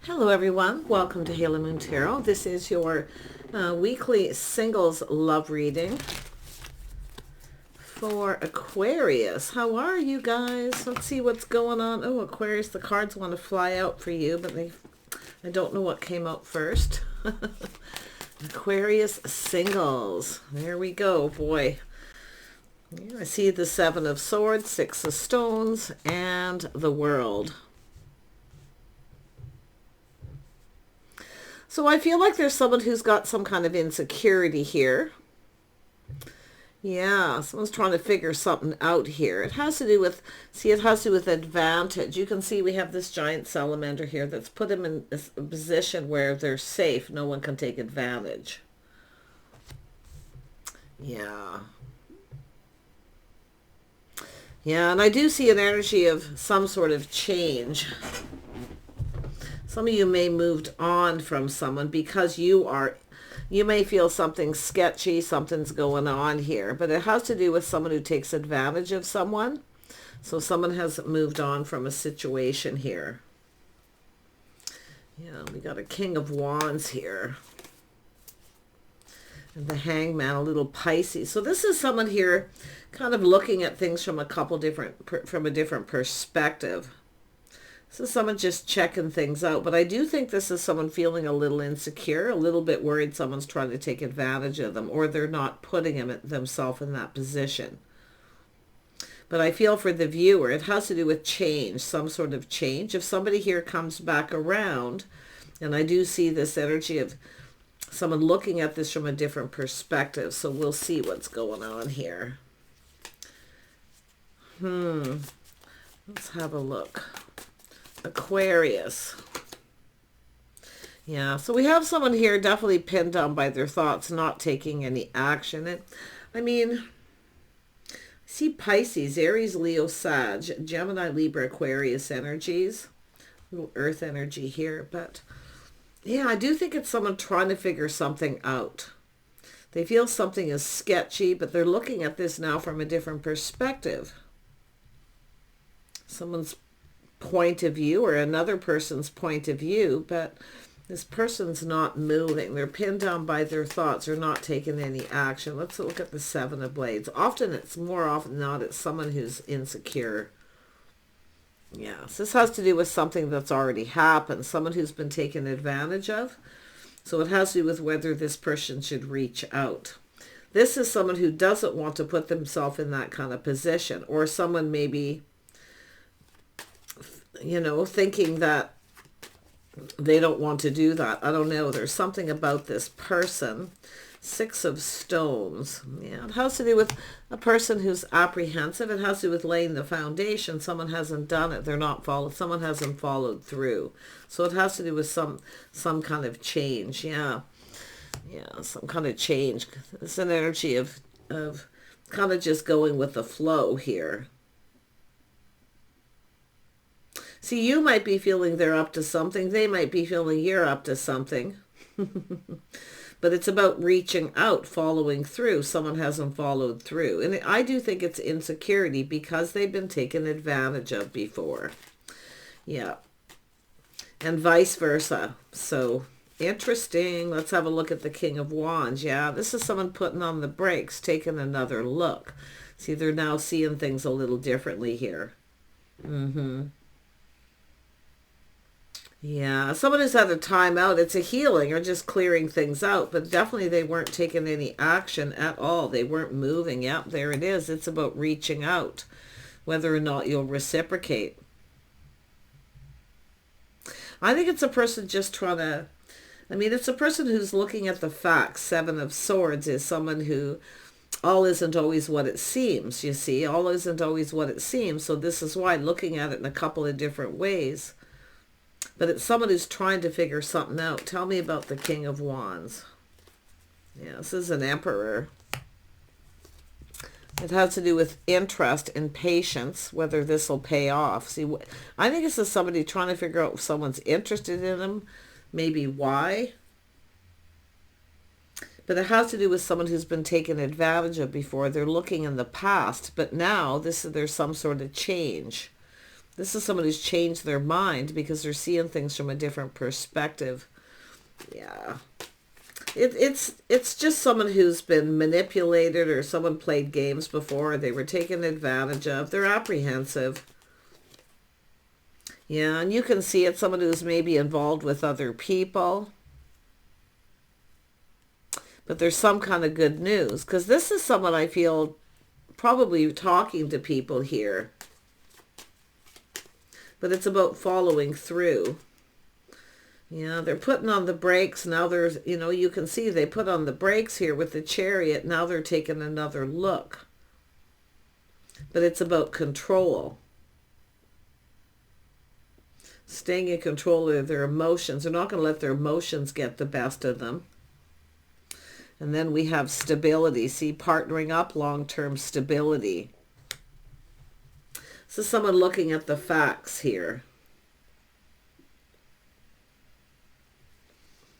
Hello everyone, welcome to Halo Moon Tarot. This is your weekly singles love reading for Aquarius. How are you guys? Let's see what's going on. Oh, Aquarius, the cards want to fly out for you, but I don't know what came out first. Aquarius singles. There we go, boy. Yeah, I see the Seven of Swords, Six of Stones, and the World. So I feel like there's someone who's got some kind of insecurity here. Yeah, someone's trying to figure something out here. It has to do with, it has to do with advantage. You can see we have this giant salamander here that's put them in a position where they're safe. No one can take advantage. Yeah. Yeah, and I do see an energy of some sort of change. Some of you may moved on from someone because you may feel something sketchy, something's going on here, but it has to do with someone who takes advantage of someone. So someone has moved on from a situation here. Yeah, we got a King of Wands here. And the Hangman, a little Pisces. So this is someone here kind of looking at things from from a different perspective. This is someone just checking things out, but I do think this is someone feeling a little insecure, a little bit worried someone's trying to take advantage of them, or they're not putting themselves in that position. But I feel for the viewer, it has to do with change, some sort of change. If somebody here comes back around, and I do see this energy of someone looking at this from a different perspective, so we'll see what's going on here. Let's have a look. Aquarius. Yeah, so we have someone here definitely pinned down by their thoughts, not taking any action. And I mean, I see Pisces, Aries, Leo, Sag, Gemini, Libra, Aquarius energies. A little earth energy here, but yeah, I do think it's someone trying to figure something out. They feel something is sketchy, but they're looking at this now from a different perspective. Someone's point of view or another person's point of view, but this person's not moving. They're pinned down by their thoughts. They're not taking any action. Let's look at the Seven of Blades. More often than not, it's someone who's insecure. Yeah, so this has to do with something that's already happened, someone who's been taken advantage of. So it has to do with whether this person should reach out. This is someone who doesn't want to put themselves in that kind of position, or someone maybe, thinking that they don't want to do that. I don't know. There's something about this person. Six of Stones. Yeah, it has to do with a person who's apprehensive. It has to do with laying the foundation. Someone hasn't done it. Someone hasn't followed through. So it has to do with some kind of change. Yeah. Yeah, some kind of change. It's an energy of kind of just going with the flow here. See, you might be feeling they're up to something. They might be feeling you're up to something. But it's about reaching out, following through. Someone hasn't followed through. And I do think it's insecurity because they've been taken advantage of before. Yeah. And vice versa. So, interesting. Let's have a look at the King of Wands. Yeah, this is someone putting on the brakes, taking another look. See, they're now seeing things a little differently here. Yeah, someone who's had a time out, it's a healing or just clearing things out, but definitely they weren't taking any action at all. They weren't moving. Yep, there it is. It's about reaching out, whether or not you'll reciprocate. I think it's a person just trying to, it's a person who's looking at the facts. Seven of Swords is someone who all isn't always what it seems, you see. All isn't always what it seems. So this is why looking at it in a couple of different ways. But it's someone who's trying to figure something out. Tell me about the King of Wands. Yeah, this is an Emperor. It has to do with interest and patience, whether this will pay off. See, I think this is somebody trying to figure out if someone's interested in them, maybe why. But it has to do with someone who's been taken advantage of before. They're looking in the past, but now there's some sort of change. This is someone who's changed their mind because they're seeing things from a different perspective. Yeah. It's just someone who's been manipulated, or someone played games before. They were taken advantage of. They're apprehensive. Yeah, and you can see it's someone who's maybe involved with other people. But there's some kind of good news, because this is someone I feel probably talking to people here. But it's about following through. Yeah, they're putting on the brakes. Now there's, you know, you can see they put on the brakes here with the Chariot. Now they're taking another look. But it's about control. Staying in control of their emotions. They're not going to let their emotions get the best of them. And then we have stability. See, partnering up, long-term stability. So someone looking at the facts here.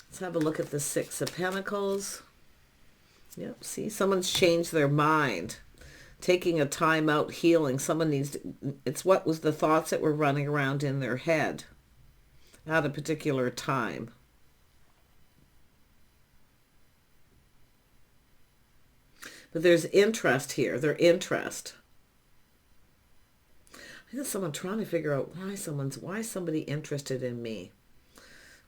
Let's have a look at the Six of Pentacles. Yep, see, someone's changed their mind. Taking a time out, healing. Someone needs to, it's what was the thoughts that were running around in their head at a particular time. But there's interest here, their interest. I think someone trying to figure out why somebody interested in me.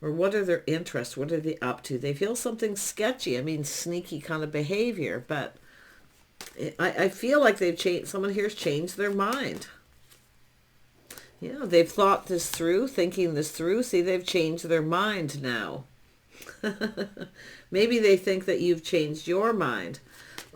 Or what are their interests? What are they up to? They feel something sketchy. I mean, sneaky kind of behavior. But I feel like they've changed. Someone here's changed their mind. Yeah, they've thought this through, thinking this through. See, they've changed their mind now. Maybe they think that you've changed your mind.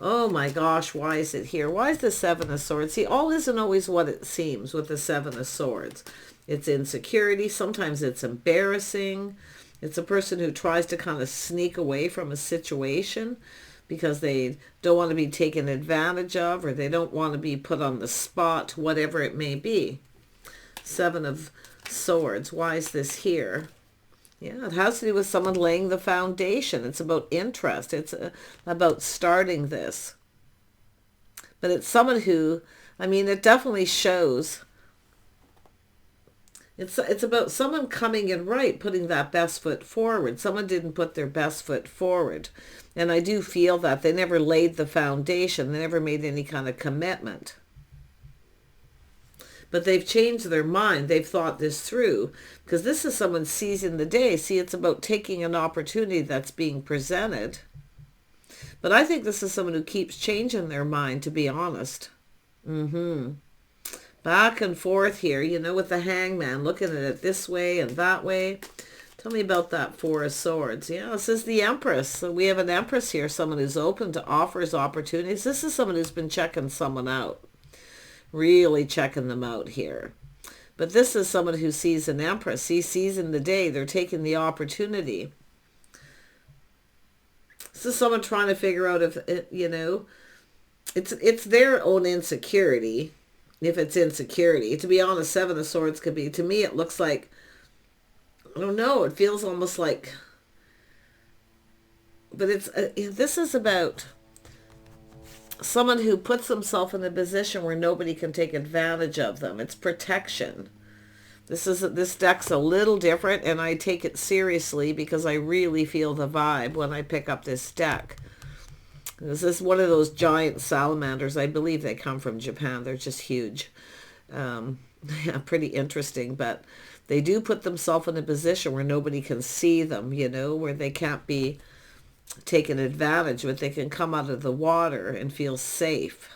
Oh my gosh, why is it here? Why is the Seven of Swords? See, all isn't always what it seems with the Seven of Swords. It's insecurity. Sometimes it's embarrassing. It's a person who tries to kind of sneak away from a situation because they don't want to be taken advantage of, or they don't want to be put on the spot, whatever it may be. Seven of Swords. Why is this here? Yeah, it has to do with someone laying the foundation. It's about interest. It's about starting this. But it's someone who, I mean, it definitely shows. It's about someone coming in right, putting that best foot forward. Someone didn't put their best foot forward. And I do feel that they never laid the foundation. They never made any kind of commitment. But they've changed their mind. They've thought this through. Because this is someone seizing the day. See, it's about taking an opportunity that's being presented. But I think this is someone who keeps changing their mind, to be honest. Back and forth here, you know, with the Hangman, looking at it this way and that way. Tell me about that Four of Swords. Yeah, this is the Empress. So we have an Empress here, someone who's open to offers, opportunities. This is someone who's been checking someone out. Really checking them out here. But this is someone who sees an Empress. He sees in the day. They're taking the opportunity. This is someone trying to figure out if, you know, it's their own insecurity. If it's insecurity. To be honest, Seven of Swords could be, to me, it looks like, I don't know, it feels almost like, but it's, this is about someone who puts themselves in a position where nobody can take advantage of them. It's protection. This deck's a little different, and I take it seriously because I really feel the vibe when I pick up this deck. This is one of those giant salamanders. I believe they come from Japan. They're just huge. Yeah, pretty interesting. But they do put themselves in a position where nobody can see them, you know, where they can't be taken advantage of. But they can come out of the water and feel safe.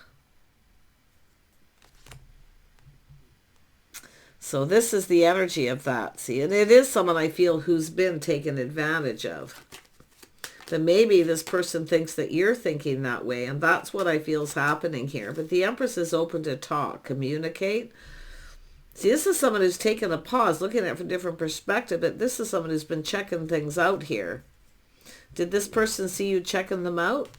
So this is the energy of that. See, and it is someone I feel who's been taken advantage of. Then maybe this person thinks that you're thinking that way, and that's what I feel is happening here. But the Empress is open to talk, communicate. See, this is someone who's taken a pause, looking at it from a different perspective, but this is someone who's been checking things out here. Did this person see you checking them out?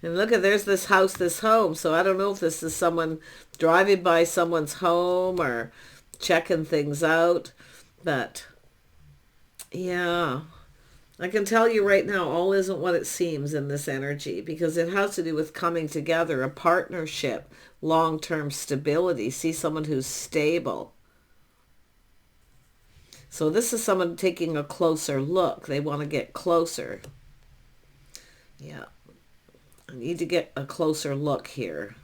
And look at, there's this house, this home. So I don't know if this is someone driving by someone's home or checking things out, but yeah, I can tell you right now, all isn't what it seems in this energy, because it has to do with coming together, a partnership, long-term stability. See someone who's stable. So this is someone taking a closer look. They want to get closer. Yeah. I need to get a closer look here.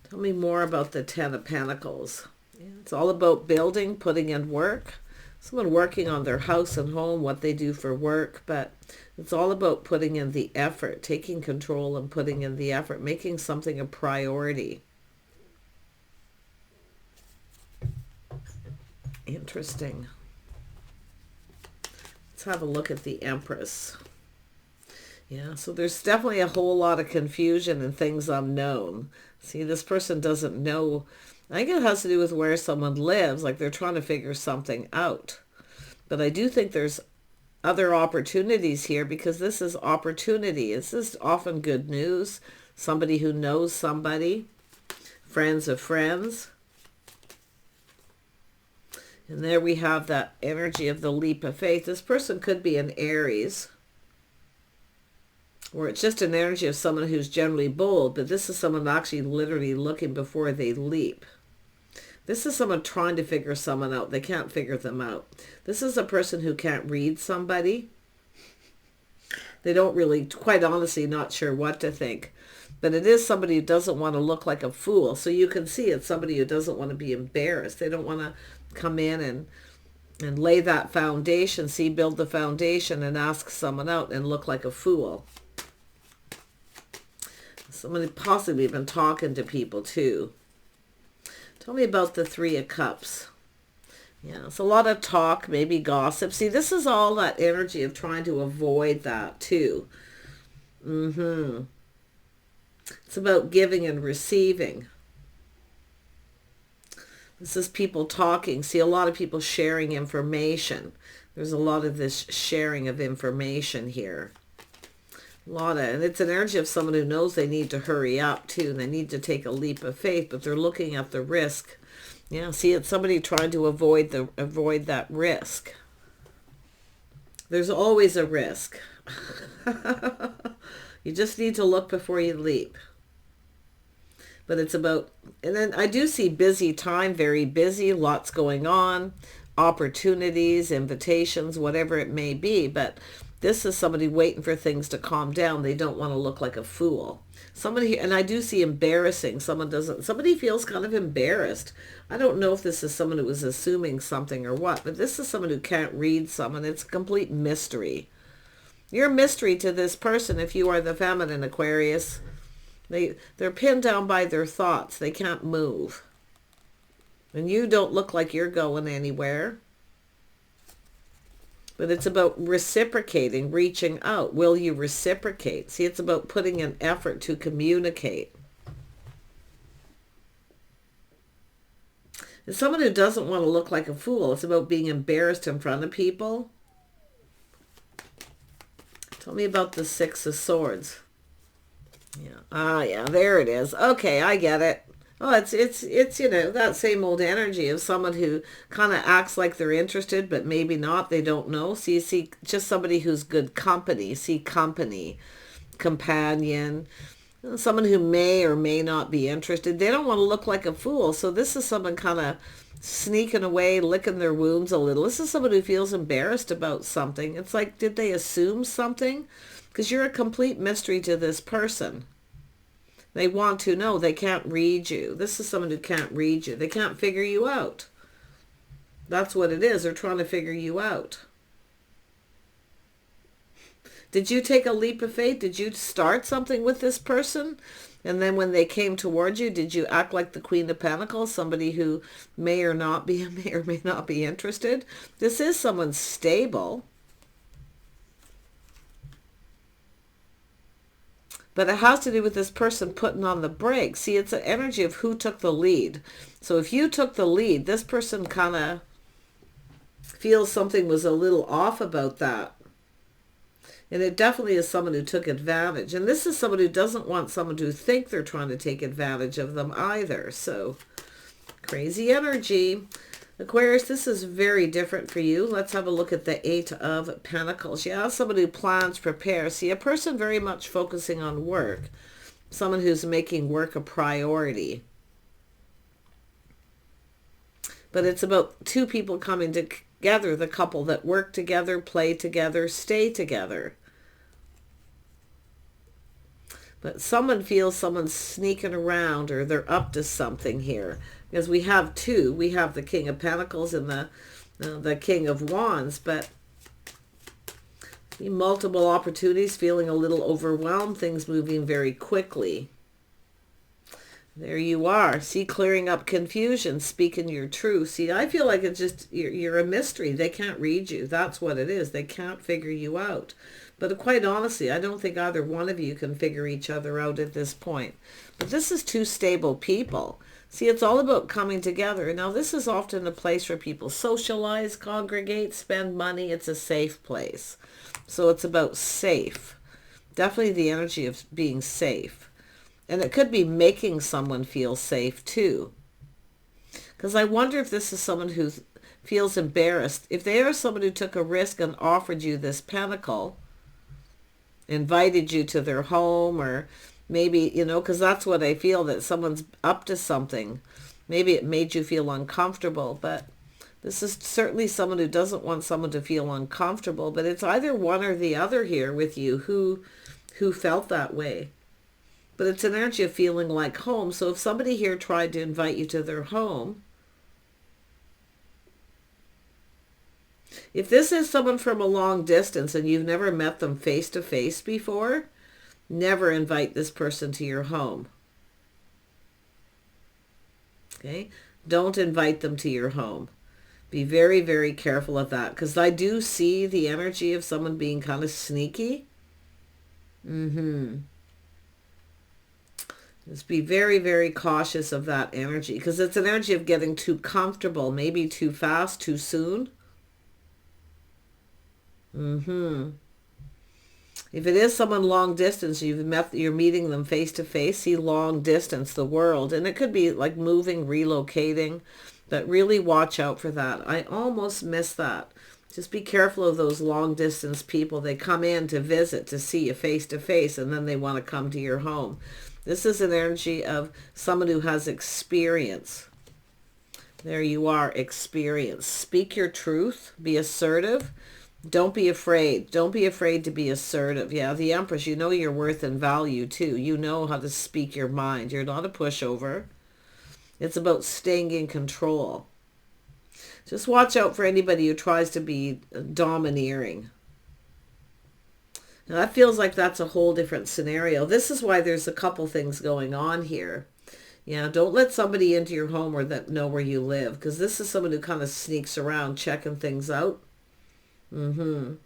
Tell me more about the Ten of Pentacles. Yeah, it's all about building, putting in work. Someone working on their house and home, what they do for work, but it's all about putting in the effort, taking control and putting in the effort, making something a priority. Interesting. Let's have a look at the Empress. Yeah, so there's definitely a whole lot of confusion and things unknown. See, this person doesn't know. I think it has to do with where someone lives, like they're trying to figure something out. But I do think there's other opportunities here, because this is opportunity. This is often good news. Somebody who knows somebody, friends of friends. And there we have that energy of the leap of faith. This person could be an Aries, or it's just an energy of someone who's generally bold, but this is someone actually literally looking before they leap. This is someone trying to figure someone out. They can't figure them out. This is a person who can't read somebody. They don't really, quite honestly, not sure what to think. But it is somebody who doesn't want to look like a fool. So you can see it's somebody who doesn't want to be embarrassed. They don't want to come in and lay that foundation, see, build the foundation and ask someone out and look like a fool. Somebody possibly been talking to people too. Tell me about the Three of Cups. Yeah, it's a lot of talk, maybe gossip. See, this is all that energy of trying to avoid that too. It's about giving and receiving. This is people talking. See, a lot of people sharing information. There's a lot of this sharing of information here. And it's an energy of someone who knows they need to hurry up too, and they need to take a leap of faith, but they're looking at the risk. Yeah, see, it's somebody trying to avoid that risk. There's always a risk. You just need to look before you leap. But it's about, and then I do see busy time, very busy, lots going on, opportunities, invitations, whatever it may be, but this is somebody waiting for things to calm down. They don't want to look like a fool. Somebody, and I do see embarrassing. Somebody feels kind of embarrassed. I don't know if this is someone who was assuming something or what, but this is someone who can't read someone. It's a complete mystery. You're a mystery to this person if you are the feminine, Aquarius. They're pinned down by their thoughts. They can't move. And you don't look like you're going anywhere. But it's about reciprocating, reaching out. Will you reciprocate? See, it's about putting an effort to communicate. It's someone who doesn't want to look like a fool. It's about being embarrassed in front of people. Tell me about the Six of Swords. Yeah. Yeah, there it is. Okay, I get it. Oh, it's that same old energy of someone who kind of acts like they're interested, but maybe not. They don't know. So you see just somebody who's good company. See company, companion, someone who may or may not be interested. They don't want to look like a fool. So this is someone kind of sneaking away, licking their wounds a little. This is someone who feels embarrassed about something. It's like, did they assume something? Because you're a complete mystery to this person. They want to know. They can't read you. This is someone who can't read you. They can't figure you out. That's what it is. They're trying to figure you out. Did you take a leap of faith? Did you start something with this person? And then when they came towards you, did you act like the Queen of Pentacles? Somebody who may or may not be interested? This is someone stable. But it has to do with this person putting on the brakes. See, it's an energy of who took the lead. So if you took the lead, this person kind of feels something was a little off about that. And it definitely is someone who took advantage. And this is someone who doesn't want someone to think they're trying to take advantage of them either. So crazy energy. Aquarius, this is very different for you. Let's have a look at the Eight of Pentacles. Yeah, somebody who plans, prepares. See, a person very much focusing on work. Someone who's making work a priority. But it's about two people coming together, the couple that work together, play together, stay together. But someone feels someone's sneaking around or they're up to something here. Because we have two. We have the King of Pentacles and the King of Wands. But multiple opportunities, feeling a little overwhelmed, things moving very quickly. There you are. See, clearing up confusion, speaking your truth. See, I feel like it's just, you're a mystery. They can't read you. That's what it is. They can't figure you out. But quite honestly, I don't think either one of you can figure each other out at this point. But this is two stable people. See, it's all about coming together. Now, this is often a place where people socialize, congregate, spend money. It's a safe place. So it's about safe. Definitely the energy of being safe. And it could be making someone feel safe too. Because I wonder if this is someone who feels embarrassed. If they are someone who took a risk and offered you this pentacle, invited you to their home, or maybe, because that's what I feel, that someone's up to something. Maybe it made you feel uncomfortable, but this is certainly someone who doesn't want someone to feel uncomfortable, but it's either one or the other here with you who felt that way. But it's an energy of feeling like home. So if somebody here tried to invite you to their home, if this is someone from a long distance and you've never met them face to face before, never invite this person to your home. Okay? Don't invite them to your home. Be very, very careful of that, because I do see the energy of someone being kind of sneaky. Just be very, very cautious of that energy, because it's an energy of getting too comfortable, maybe too fast, too soon. If it is someone long distance, you're meeting them face to face, see long distance, the world, and it could be like moving, relocating, but really watch out for that. I almost missed that. Just be careful of those long distance people. They come in to visit, to see you face to face, and then they want to come to your home. This is an energy of someone who has experience. There you are, experience. Speak your truth. Be assertive. Don't be afraid. Don't be afraid to be assertive. Yeah, the Empress, you know your worth and value too. You know how to speak your mind. You're not a pushover. It's about staying in control. Just watch out for anybody who tries to be domineering. Now that feels like that's a whole different scenario. This is why there's a couple things going on here. Yeah, don't let somebody into your home or that know where you live, because this is someone who kind of sneaks around checking things out. I mean,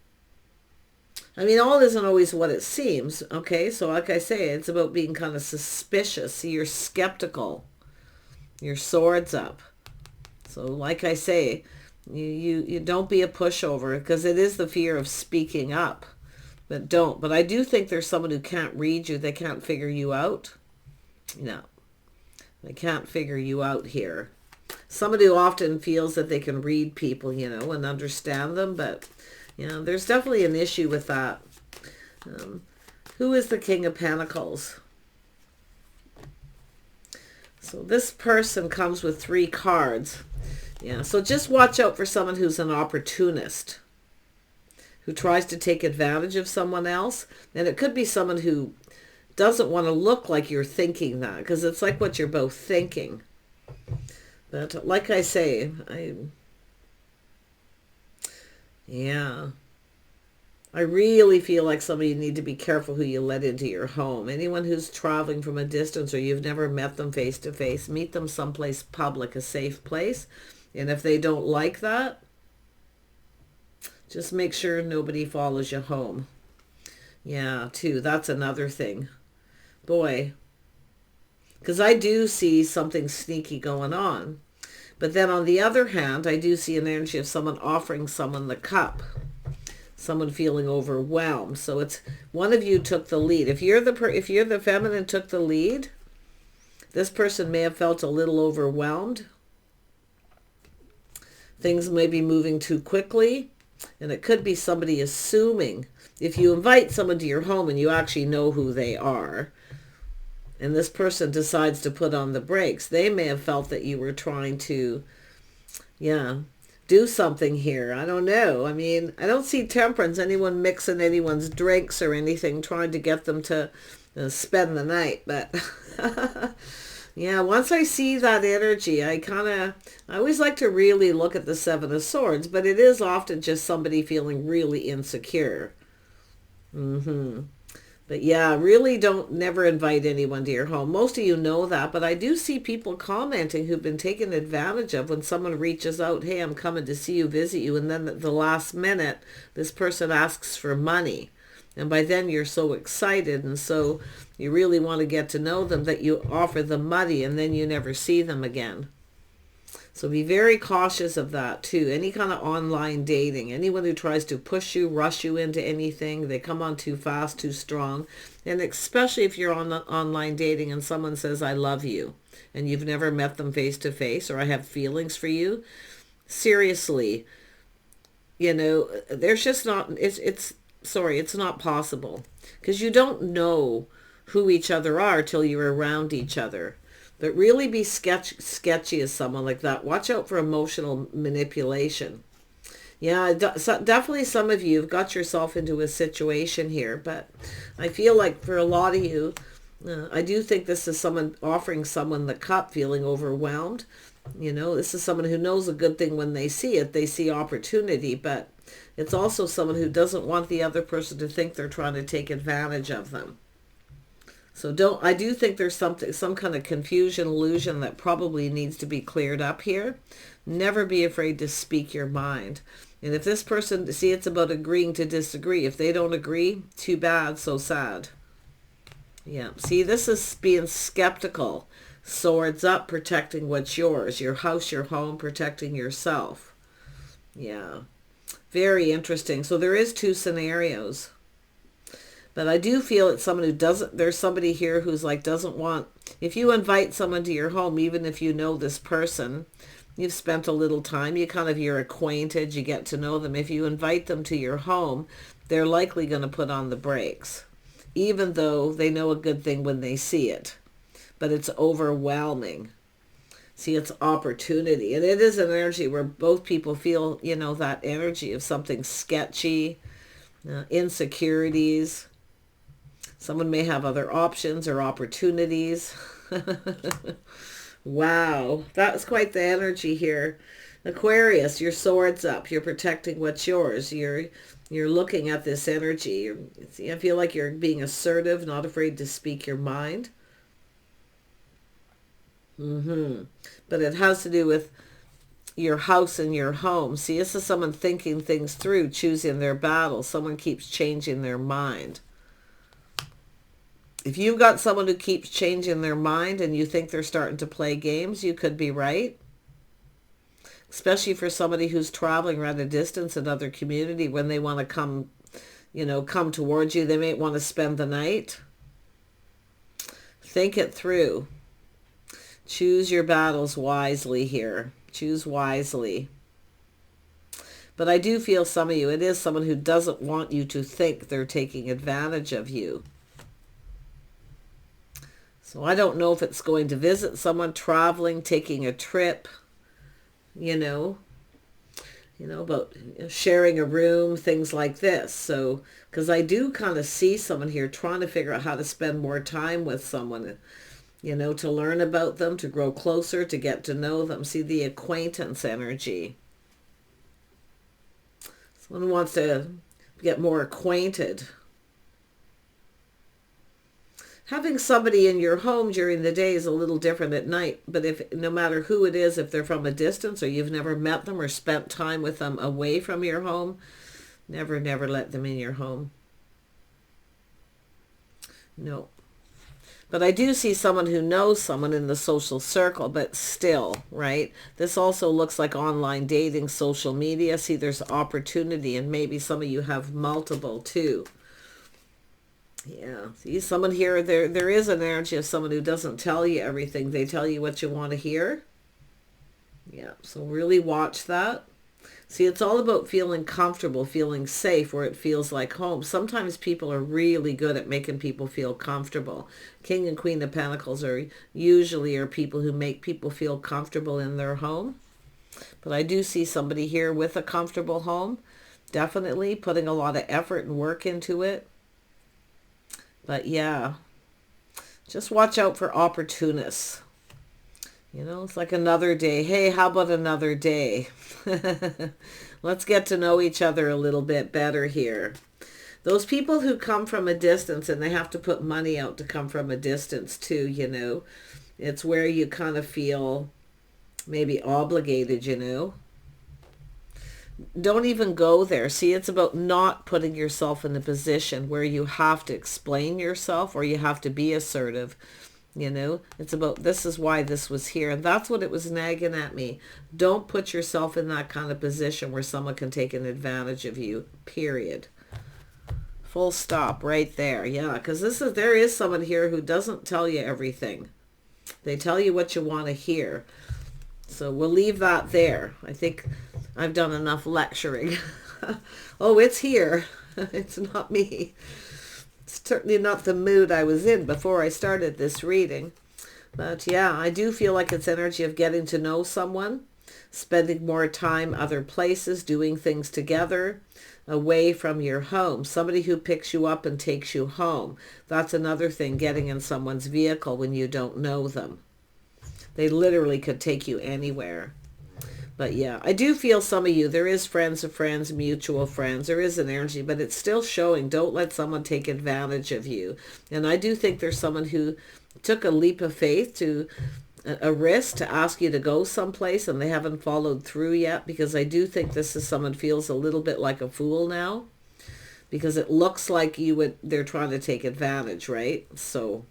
all isn't always what it seems, okay? So like I say, it's about being kind of suspicious. See, you're skeptical. Your sword's up. So like I say, you don't be a pushover, because it is the fear of speaking up. But don't. But I do think there's someone who can't read you. They can't figure you out. No. They can't figure you out here. Somebody who often feels that they can read people, and understand them. But, there's definitely an issue with that. Who is the King of Pentacles? So this person comes with 3 cards. Yeah, so just watch out for someone who's an opportunist, who tries to take advantage of someone else. And it could be someone who doesn't want to look like you're thinking that, because it's like what you're both thinking. But like I say, I really feel like somebody you need to be careful who you let into your home. Anyone who's traveling from a distance or you've never met them face to face, meet them someplace public, a safe place. And if they don't like that, just make sure nobody follows you home. Yeah, too. That's another thing. Boy. Because I do see something sneaky going on. But then on the other hand, I do see an energy of someone offering someone the cup. Someone feeling overwhelmed. So it's one of you took the lead. If you're the feminine took the lead, this person may have felt a little overwhelmed. Things may be moving too quickly, and it could be somebody assuming. If you invite someone to your home and you actually know who they are, and this person decides to put on the brakes, they may have felt that you were trying to, do something here. I don't know. I mean, I don't see temperance, anyone mixing anyone's drinks or anything, trying to get them to spend the night. But yeah, once I see that energy, I always like to really look at the Seven of Swords, but it is often just somebody feeling really insecure. But yeah, really never invite anyone to your home. Most of you know that, but I do see people commenting who've been taken advantage of when someone reaches out, hey, I'm coming to see you, visit you, and then at the last minute, this person asks for money. And by then you're so excited, and so you really want to get to know them that you offer them money, and then you never see them again. So be very cautious of that too. Any kind of online dating, anyone who tries to push you, rush you into anything, they come on too fast, too strong. And especially if you're on online dating and someone says, I love you, and you've never met them face to face, or I have feelings for you. Seriously, there's just not, it's not possible. Because you don't know who each other are till you're around each other. But really be sketchy as someone like that. Watch out for emotional manipulation. Yeah, definitely some of you have got yourself into a situation here. But I feel like for a lot of you, I do think this is someone offering someone the cup, feeling overwhelmed. This is someone who knows a good thing when they see it. They see opportunity. But it's also someone who doesn't want the other person to think they're trying to take advantage of them. So I do think there's some kind of confusion, illusion that probably needs to be cleared up here. Never be afraid to speak your mind. And if this person, see, it's about agreeing to disagree. If they don't agree, too bad, so sad. Yeah, see, this is being skeptical. Swords up, protecting what's yours. Your house, your home, protecting yourself. Yeah, very interesting. So there is two scenarios. But I do feel it's someone who there's somebody here who's like, doesn't want, if you invite someone to your home, even if you know this person, you've spent a little time, you're acquainted, you get to know them. If you invite them to your home, they're likely going to put on the brakes, even though they know a good thing when they see it. But it's overwhelming. See, it's opportunity. And it is an energy where both people feel, that energy of something sketchy, insecurities. Someone may have other options or opportunities. Wow, that's quite the energy here. Aquarius, your sword's up. You're protecting what's yours. You're looking at this energy. I feel like you're being assertive, not afraid to speak your mind. But it has to do with your house and your home. See, this is someone thinking things through, choosing their battle. Someone keeps changing their mind. If you've got someone who keeps changing their mind and you think they're starting to play games, you could be right. Especially for somebody who's traveling at a distance, another community, when they want to come towards you, they may want to spend the night. Think it through. Choose your battles wisely here. Choose wisely. But I do feel some of you, it is someone who doesn't want you to think they're taking advantage of you. So I don't know if it's going to visit someone, traveling, taking a trip, about sharing a room, things like this. So, because I do kind of see someone here trying to figure out how to spend more time with someone, to learn about them, to grow closer, to get to know them. See the acquaintance energy. Someone wants to get more acquainted. Having somebody in your home during the day is a little different at night, but no matter who it is, if they're from a distance or you've never met them or spent time with them away from your home, never let them in your home. No. But I do see someone who knows someone in the social circle, but still, right? This also looks like online dating, social media. See, there's opportunity, and maybe some of you have multiple too. Yeah, see, someone here, there is an energy of someone who doesn't tell you everything. They tell you what you want to hear. Yeah, so really watch that. See, it's all about feeling comfortable, feeling safe, where it feels like home. Sometimes people are really good at making people feel comfortable. King and Queen of Pentacles are usually people who make people feel comfortable in their home. But I do see somebody here with a comfortable home, definitely putting a lot of effort and work into it. But yeah, just watch out for opportunists. You know, it's like another day. Hey, how about another day? Let's get to know each other a little bit better here. Those people who come from a distance, and they have to put money out to come from a distance too, you know. It's where you kind of feel maybe obligated, you know. Don't even go there. See, it's about not putting yourself in a position where you have to explain yourself or you have to be assertive. You know, it's about, this is why this was here. And that's what it was nagging at me. Don't put yourself in that kind of position where someone can take an advantage of you, period. Full stop right there. Yeah, because there is someone here who doesn't tell you everything. They tell you what you want to hear. So we'll leave that there. I think I've done enough lecturing. Oh, it's here. It's not me. It's certainly not the mood I was in before I started this reading. But yeah, I do feel like it's energy of getting to know someone, spending more time other places, doing things together, away from your home. Somebody who picks you up and takes you home. That's another thing, getting in someone's vehicle when you don't know them. They literally could take you anywhere. But yeah, I do feel some of you, there is friends of friends, mutual friends. There is an energy, but it's still showing. Don't let someone take advantage of you. And I do think there's someone who took a leap of faith, to a risk, to ask you to go someplace, and they haven't followed through yet, because I do think this is someone feels a little bit like a fool now, because it looks like they're trying to take advantage, right? So,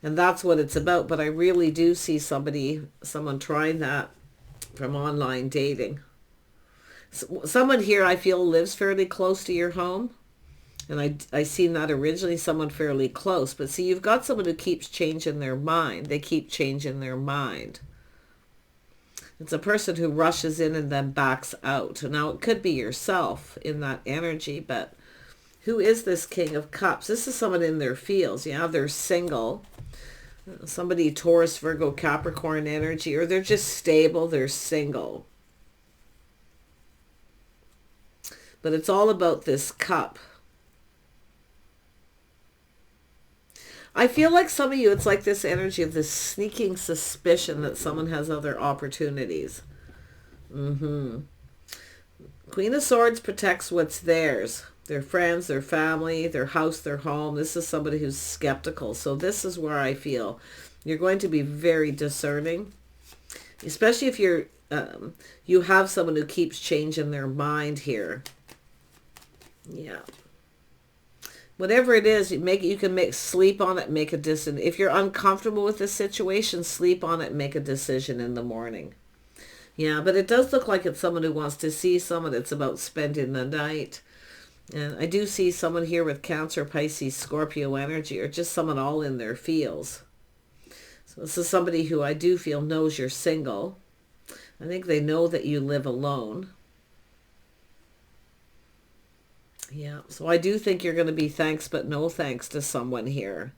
and that's what it's about. But I really do see someone trying that from online dating. Someone here I feel lives fairly close to your home. And I seen that originally, someone fairly close. But see, you've got someone who keeps changing their mind. They keep changing their mind. It's a person who rushes in and then backs out. Now, it could be yourself in that energy, but who is this King of Cups? This is someone in their fields. Yeah, they're single. Somebody Taurus, Virgo, Capricorn energy, or they're just stable, they're single. But it's all about this cup. I feel like some of you, it's like this energy of this sneaking suspicion that someone has other opportunities. Queen of Swords protects what's theirs. Their friends, their family, their house, their home. This is somebody who's skeptical. So this is where I feel you're going to be very discerning, especially if you have someone who keeps changing their mind here. Yeah. Whatever it is, you can sleep on it, make a decision. If you're uncomfortable with the situation, sleep on it and make a decision in the morning. Yeah, but it does look like it's someone who wants to see someone. It's about spending the night. And I do see someone here with Cancer, Pisces, Scorpio energy, or just someone all in their feels. So this is somebody who I do feel knows you're single. I think they know that you live alone. Yeah, so I do think you're going to be thanks but no thanks to someone here.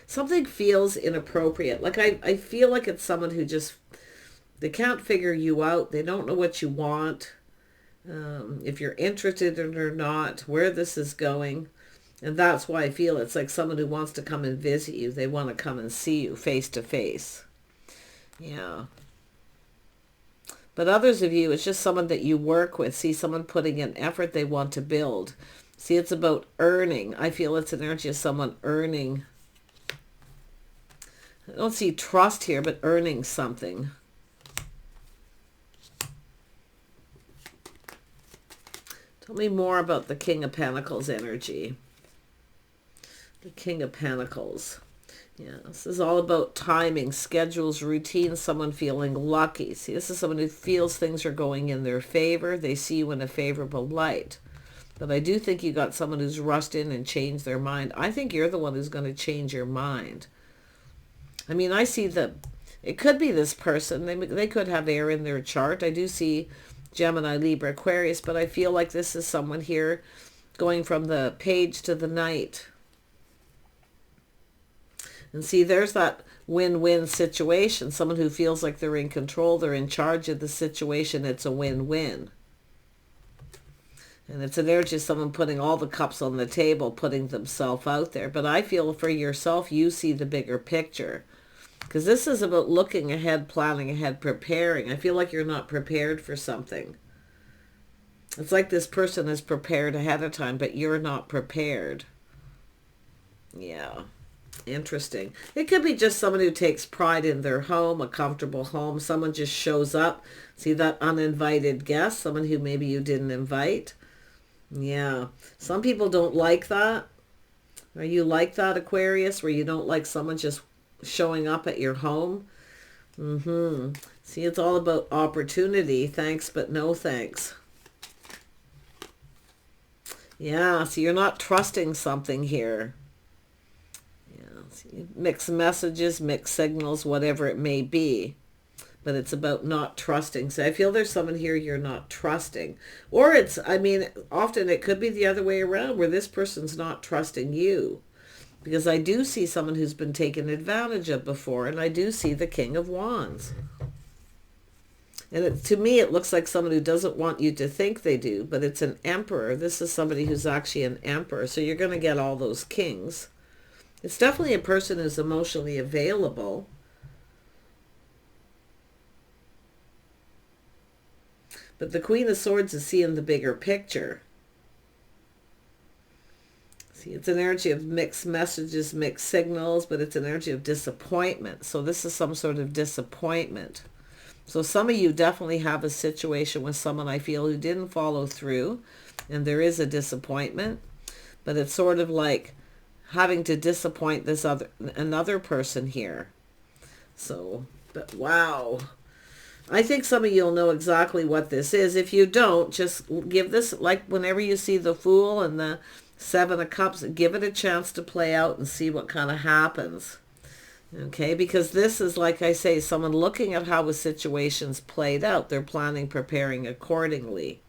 Something feels inappropriate. Like I feel like it's someone who just, they can't figure you out. They don't know what you want. If you're interested in it or not, where this is going. And that's why I feel it's like someone who wants to come and visit you. They want to come and see you face to face. Yeah. But others of you, it's just someone that you work with. See, someone putting in effort they want to build. See, it's about earning. I feel it's an energy of someone earning. I don't see trust here, but earning something. Tell me more about the King of Pentacles energy. The King of Pentacles. Yeah, this is all about timing, schedules, routines, someone feeling lucky. See, this is someone who feels things are going in their favor. They see you in a favorable light. But I do think you got someone who's rushed in and changed their mind. I think you're the one who's going to change your mind. I mean, I see it could be this person. They could have air in their chart. I do see Gemini, Libra, Aquarius, but I feel like this is someone here going from the page to the knight. And see, there's that win-win situation. Someone who feels like they're in control, they're in charge of the situation. It's a win-win. And it's an energy of someone putting all the cups on the table, putting themselves out there. But I feel for yourself, you see the bigger picture. Because this is about looking ahead, planning ahead, preparing. I feel like you're not prepared for something. It's like this person is prepared ahead of time, but you're not prepared. Yeah. Interesting. It could be just someone who takes pride in their home, a comfortable home. Someone just shows up. See that uninvited guest, someone who maybe you didn't invite. Yeah. Some people don't like that. Are you like that, Aquarius, where you don't like someone just showing up at your home? See, it's all about opportunity. Thanks, but no thanks. Yeah, so you're not trusting something here. Mixed messages, mixed signals, whatever it may be. But it's about not trusting. So I feel there's someone here you're not trusting. Or it's, I mean, often it could be the other way around where this person's not trusting you. Because I do see someone who's been taken advantage of before. And I do see the King of Wands. And to me, it looks like someone who doesn't want you to think they do. But it's an emperor. This is somebody who's actually an emperor. So you're going to get all those kings. It's definitely a person who's emotionally available. But the Queen of Swords is seeing the bigger picture. See, it's an energy of mixed messages, mixed signals, but it's an energy of disappointment. So this is some sort of disappointment. So some of you definitely have a situation with someone I feel who didn't follow through, and there is a disappointment. But it's sort of like having to disappoint this another person here. So, but wow. I think some of you will know exactly what this is. If you don't, just give this, like whenever you see the Fool and the Seven of Cups, give it a chance to play out and see what kind of happens. Okay, because this is, like I say, someone looking at how a situation's played out. They're planning, preparing accordingly.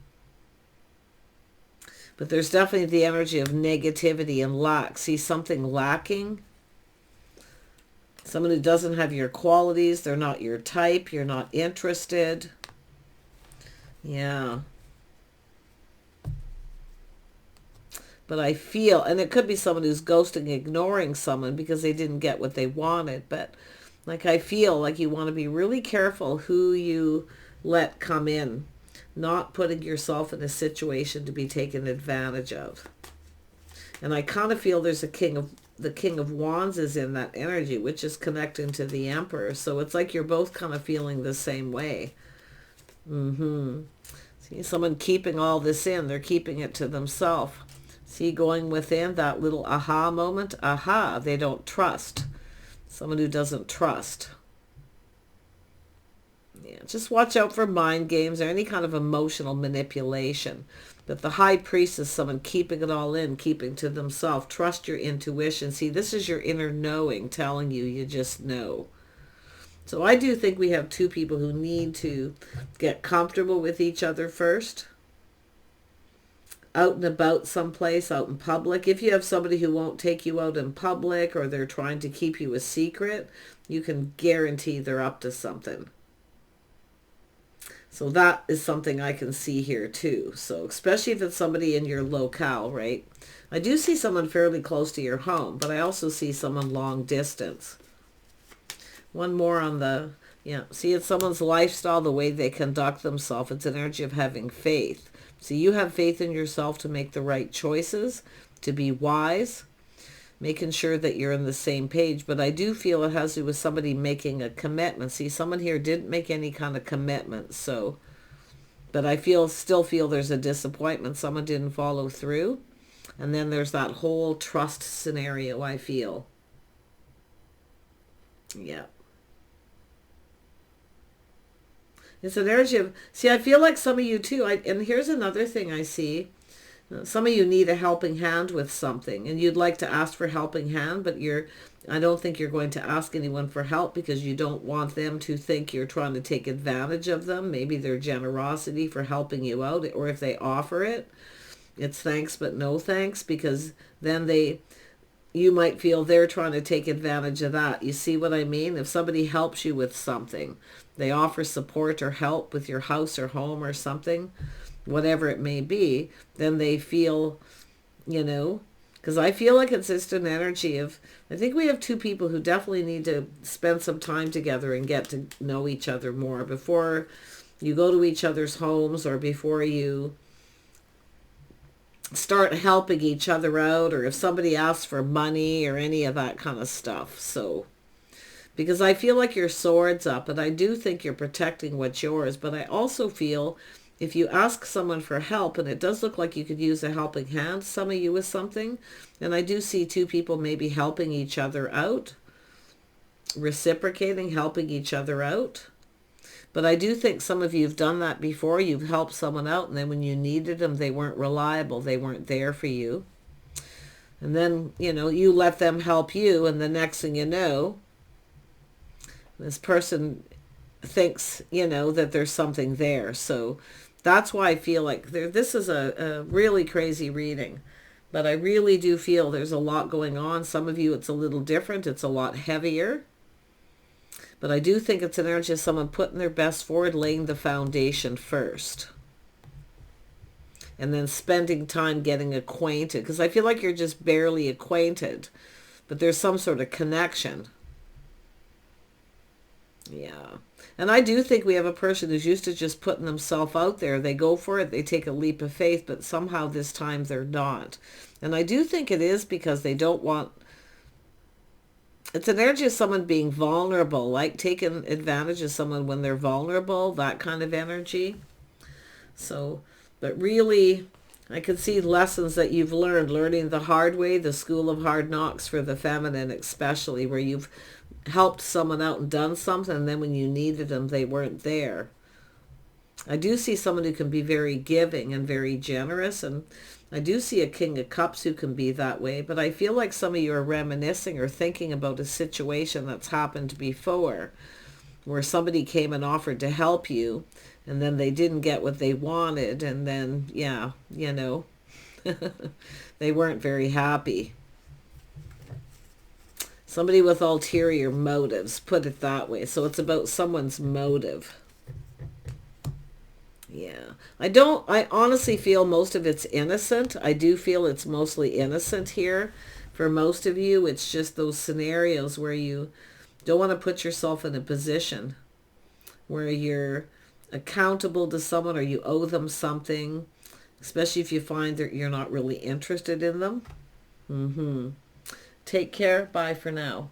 But there's definitely the energy of negativity and lack. See something lacking? Someone who doesn't have your qualities. They're not your type. You're not interested. Yeah. But I feel, and it could be someone who's ghosting, ignoring someone because they didn't get what they wanted. But like I feel like you want to be really careful who you let come in. Not putting yourself in a situation to be taken advantage of. And I kind of feel there's the King of Wands is in that energy, which is connecting to the Emperor. So it's like you're both kind of feeling the same way. See, someone keeping all this in. They're keeping it to themselves. See, going within, that little aha moment. Aha, they don't trust. Someone who doesn't trust. Yeah, just watch out for mind games or any kind of emotional manipulation. But the High Priest is someone keeping it all in, keeping to themselves. Trust your intuition. See, this is your inner knowing telling you, you just know. So I do think we have two people who need to get comfortable with each other first. Out and about someplace, out in public. If you have somebody who won't take you out in public or they're trying to keep you a secret, you can guarantee they're up to something. So that is something I can see here too. So especially if it's somebody in your locale, right? I do see someone fairly close to your home, but I also see someone long distance. One more on the, yeah, see, it's someone's lifestyle, the way they conduct themselves. It's an energy of having faith. So you have faith in yourself to make the right choices, to be wise, making sure that you're on the same page. But I do feel it has to do with somebody making a commitment. See, someone here didn't make any kind of commitment. So, but I still feel there's a disappointment. Someone didn't follow through. And then there's that whole trust scenario, I feel. Yeah. It's an energy of, see, I feel like some of you too, and here's another thing I see. Some of you need a helping hand with something, and you'd like to ask for a helping hand, but I don't think you're going to ask anyone for help because you don't want them to think you're trying to take advantage of them. Maybe their generosity for helping you out, or if they offer it, it's thanks but no thanks, because then you might feel they're trying to take advantage of that. You see what I mean? If somebody helps you with something, they offer support or help with your house or home or something, whatever it may be, then they feel, because I feel like it's just an energy of, I think we have two people who definitely need to spend some time together and get to know each other more before you go to each other's homes, or before you start helping each other out, or if somebody asks for money or any of that kind of stuff. So, because I feel like your sword's up, and I do think you're protecting what's yours, but I also feel if you ask someone for help, and it does look like you could use a helping hand, some of you with something, and I do see two people maybe helping each other out, reciprocating, helping each other out. But I do think some of you have done that before. You've helped someone out, and then when you needed them, they weren't reliable. They weren't there for you. And then, you let them help you, and the next thing you know, this person thinks, that there's something there. So that's why I feel like this is a really crazy reading. But I really do feel there's a lot going on. Some of you, it's a little different. It's a lot heavier. But I do think it's an energy of someone putting their best forward, laying the foundation first. And then spending time getting acquainted. Because I feel like you're just barely acquainted. But there's some sort of connection. Yeah. And I do think we have a person who's used to just putting themselves out there. They go for it. They take a leap of faith. But somehow this time they're not. And I do think it is because they don't want... It's an energy of someone being vulnerable, like taking advantage of someone when they're vulnerable, that kind of energy. So, but really, I can see lessons that you've learning the hard way, the school of hard knocks for the feminine especially, where you've helped someone out and done something, and then when you needed them, they weren't there. I do see someone who can be very giving and very generous, and I do see a King of Cups who can be that way, but I feel like some of you are reminiscing or thinking about a situation that's happened before, where somebody came and offered to help you, and then they didn't get what they wanted, and then, yeah, they weren't very happy. Somebody with ulterior motives, put it that way. So it's about someone's motive. Yeah. I honestly feel most of it's innocent. I do feel it's mostly innocent here. For most of you, it's just those scenarios where you don't want to put yourself in a position where you're accountable to someone or you owe them something, especially if you find that you're not really interested in them. Take care. Bye for now.